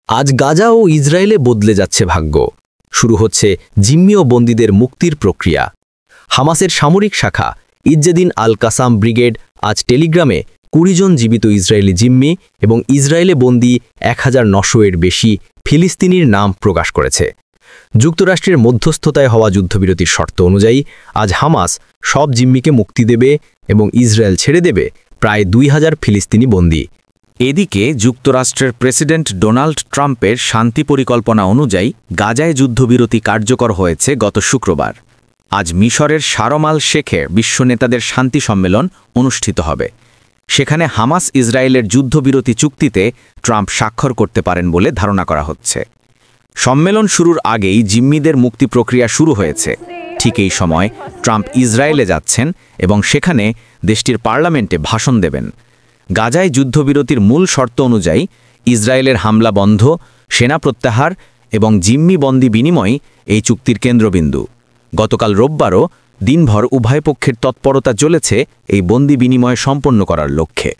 আজ গাজা ও ইসরায়েলে বদলে যাচ্ছে ভাগ্য। শুরু হচ্ছে জিম্মি ও বন্দীদের মুক্তির প্রক্রিয়া। হামাসের সামরিক শাখা ইজ্জেদিন আল কাসাম ব্রিগেড আজ টেলিগ্রামে ২০ জন জীবিত ইসরায়েলি জিম্মি এবং ইসরায়েলে বন্দী ১৯০০ এর বেশি ফিলিস্তিনির নাম প্রকাশ করেছে। যুক্তরাষ্ট্রের মধ্যস্থতায় হওয়া যুদ্ধবিরতির শর্ত অনুযায়ী আজ হামাস সব জিম্মিকে মুক্তি দেবে এবং ইসরায়েল ছেড়ে দেবে প্রায় ২০০০ ফিলিস্তিনি বন্দী। এদিকে যুক্তরাষ্ট্রের প্রেসিডেন্ট ডোনাল্ড ট্রাম্পের শান্তি পরিকল্পনা অনুযায়ী গাজায় যুদ্ধবিরতি কার্যকর হয়েছে গত শুক্রবার। আজ মিশরের শারম আল শেখে বিশ্ব নেতাদের শান্তি সম্মেলন অনুষ্ঠিত হবে। সেখানে হামাস ইসরায়েলের যুদ্ধবিরতি চুক্তিতে ট্রাম্প স্বাক্ষর করতে পারেন বলে ধারণা করা হচ্ছে। সম্মেলন শুরুর আগেই জিম্মিদের মুক্তি প্রক্রিয়া শুরু হয়েছে। ঠিক এই সময় ট্রাম্প ইসরায়েলে যাচ্ছেন এবং সেখানে দেশটির পার্লামেন্টে ভাষণ দেবেন। গাজায় যুদ্ধবিরতির মূল শর্ত অনুযায়ী ইসরায়েলের হামলা বন্ধ, সেনা প্রত্যাহার এবং জিম্মি বন্দী বিনিময় এই চুক্তির কেন্দ্রবিন্দু। গতকাল রোববারও দিনভর উভয় পক্ষের তৎপরতা চলেছে এই বন্দী বিনিময় সম্পন্ন করার লক্ষ্যে।